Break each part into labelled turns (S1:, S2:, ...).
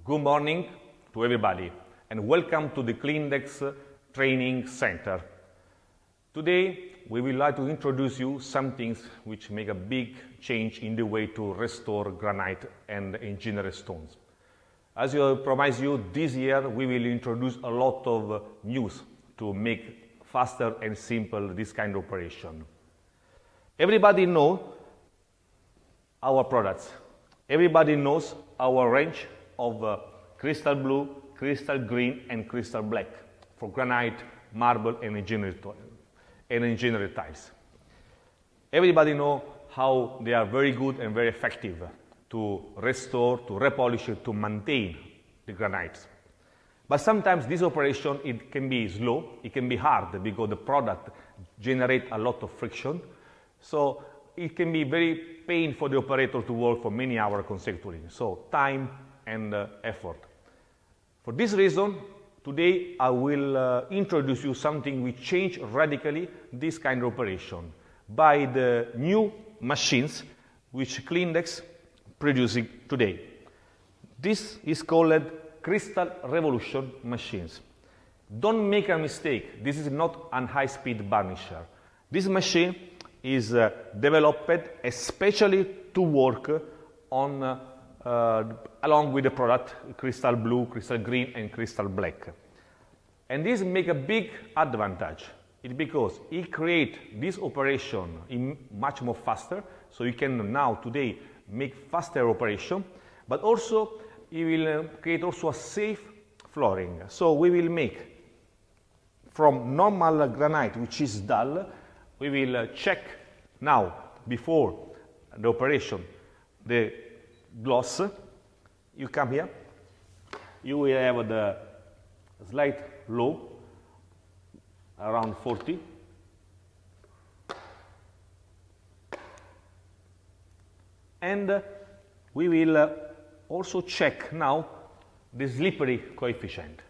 S1: Good morning to everybody and welcome to the Klindex Training Center. Today we would like to introduce you some things which make a big change in the way to restore granite and engineered stones. As I promised you, this year we will introduce a lot of news to make faster and simple this kind of operation. Everybody knows our products. Everybody knows our range of crystal blue, crystal green and crystal black for granite, marble and engineered tiles. Everybody knows how they are very good and very effective to restore, to repolish, to maintain the granites. But sometimes this operation, it can be slow, it can be hard because the product generates a lot of friction. So it can be very painful for the operator to work for many hours consecutively. So time and effort. For this reason, today I will introduce you something which change radically this kind of operation by the new machines which Klindex producing today. This is called Kristal Revolution machines. Don't make a mistake, this is not a high-speed burnisher. This machine is developed especially to work on along with the product crystal blue, crystal green and crystal black. And this make a big advantage. It's because it create this operation in much more faster, so you can now today make faster operation, but also it will create also a safe flooring. So we will make from normal granite, which is dull, we will check now before the operation the gloss. You come here, you will have the slight low around 40. And we will also check now the slippery coefficient.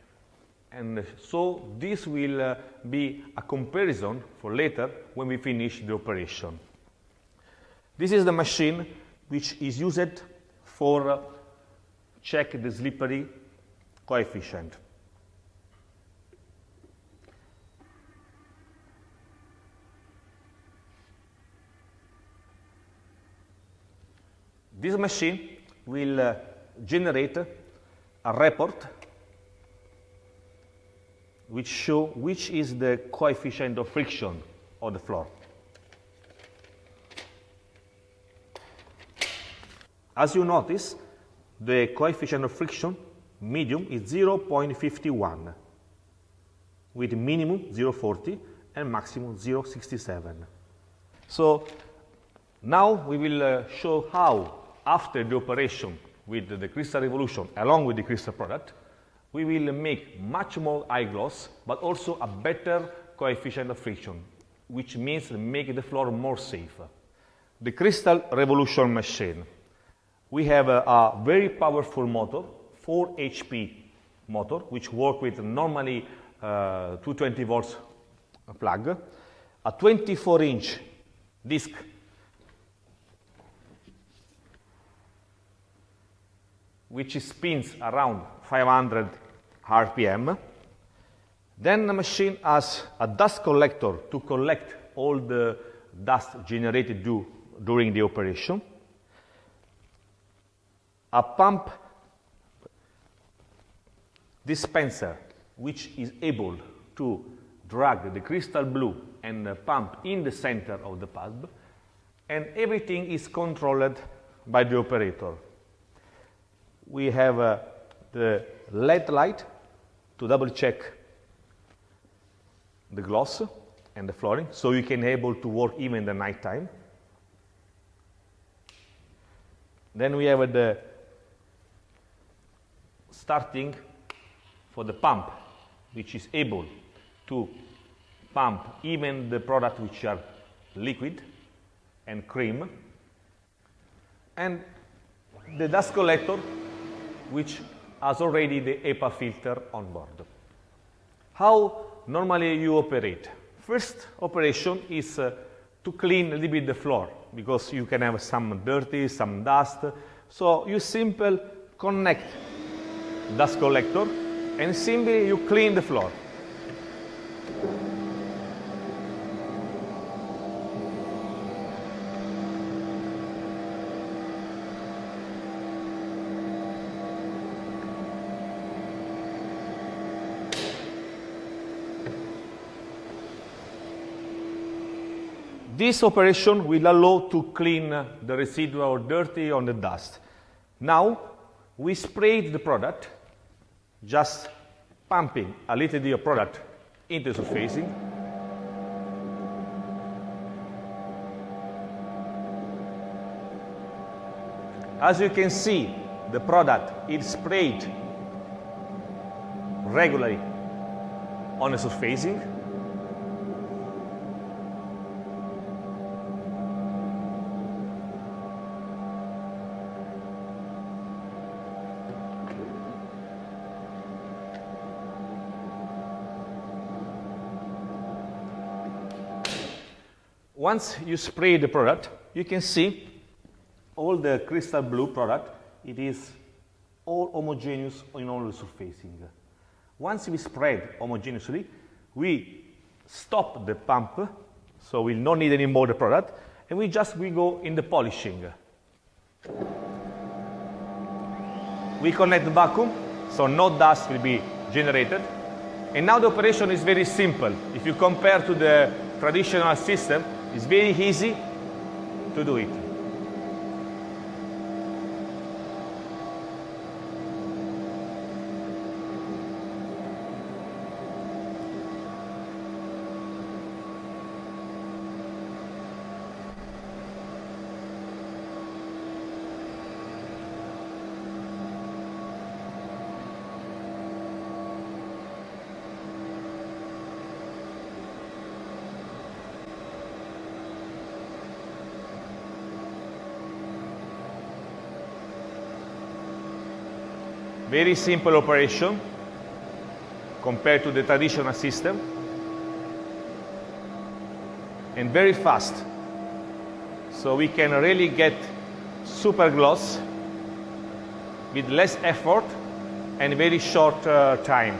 S1: And so this will be a comparison for later when we finish the operation. This is the machine which is used for check the slippery coefficient. This machine will generate a report which show which is the coefficient of friction of the floor. As you notice, the coefficient of friction medium is 0.51 with minimum 0.40 and maximum 0.67. So now we will show how after the operation with the Kristal Revolution along with the Kristal product, we will make much more high gloss, but also a better coefficient of friction, which means make the floor more safe. The Kristal Revolution machine. We have a very powerful motor, 4 HP motor, which works with normally 220 volts plug, a 24-inch disc which spins around 500 RPM. Then the machine has a dust collector to collect all the dust generated during the operation. A pump dispenser which is able to drag the crystal blue and pump in the center of the bulb, and everything is controlled by the operator. We have the LED light to double check the gloss and the flooring, so you can able to work even in the night time. Then we have the starting for the pump, which is able to pump even the product which are liquid and cream, and the dust collector which has already the HEPA filter on board. How normally you operate? First operation is to clean a little bit the floor, because you can have some dirty, some dust. So you simply connect dust collector, and simply you clean the floor. This operation will allow to clean the residual dirty on the dust. Now, we sprayed the product, just pumping a little bit of product into the surfacing. As you can see, the product is sprayed regularly on the surfacing. Once you spray the product, you can see all the crystal blue product, it is all homogeneous in all the surfacing. Once we spread homogeneously, we stop the pump, so we'll not need any more the product, and we go in the polishing. We connect the vacuum, so no dust will be generated. And now the operation is very simple. If you compare to the traditional system, it's very easy to do it. Very simple operation compared to the traditional system, and very fast. So we can really get super gloss with less effort and very short time.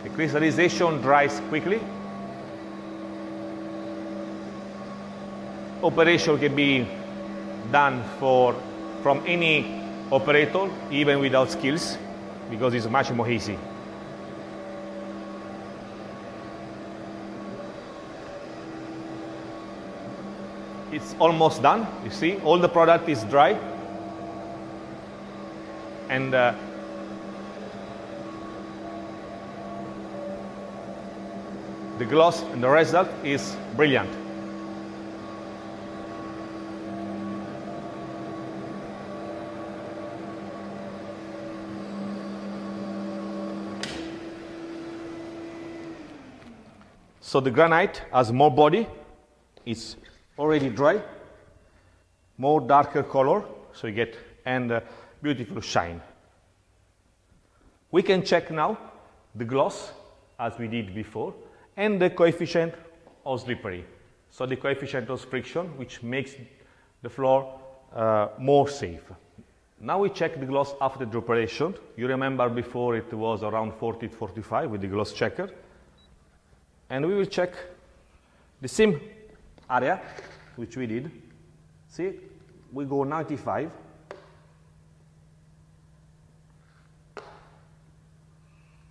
S1: The crystallization dries quickly. Operation can be done from any operator, even without skills, because it's much more easy. It's almost done. You see, all the product is dry, and the gloss and the result is brilliant. So the granite has more body, it's already dry, more darker color, so you get and beautiful shine. We can check now the gloss as we did before and the coefficient of slippery. So the coefficient of friction, which makes the floor more safe. Now we check the gloss after the operation. You remember before it was around 40 to 45 with the gloss checker. And we will check the same area, which we did. See, we go 95.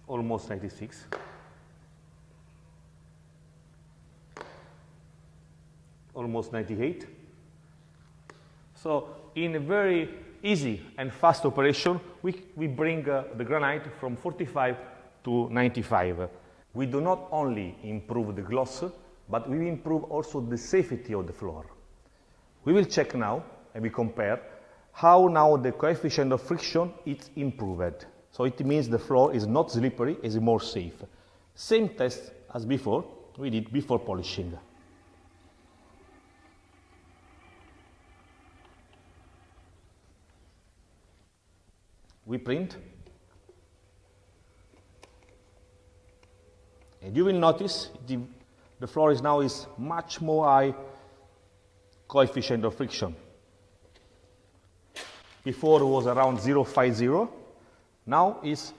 S1: Almost 96. Almost 98. So in a very easy and fast operation, we bring the granite from 45 to 95. We do not only improve the gloss, but we improve also the safety of the floor. We will check now, and we compare, how now the coefficient of friction is improved. So it means the floor is not slippery, is more safe. Same test as before, we did before polishing. We print. And you will notice the floor is now much more high coefficient of friction. Before it was around 0.50. Now is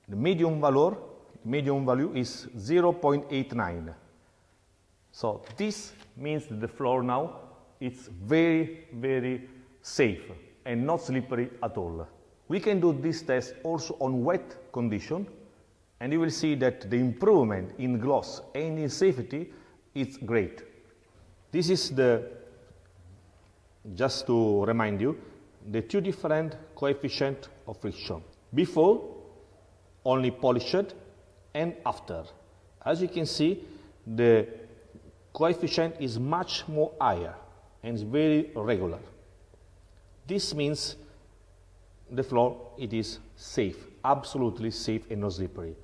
S1: the medium value is 0.89. So this means that the floor now is very, very safe and not slippery at all. We can do this test also on wet condition, and you will see that the improvement in gloss and in safety is great. This is just to remind you, the two different coefficients of friction. Before, only polished, and after. As you can see, the coefficient is much more higher and is very regular. This means the floor, it is safe, absolutely safe and not slippery.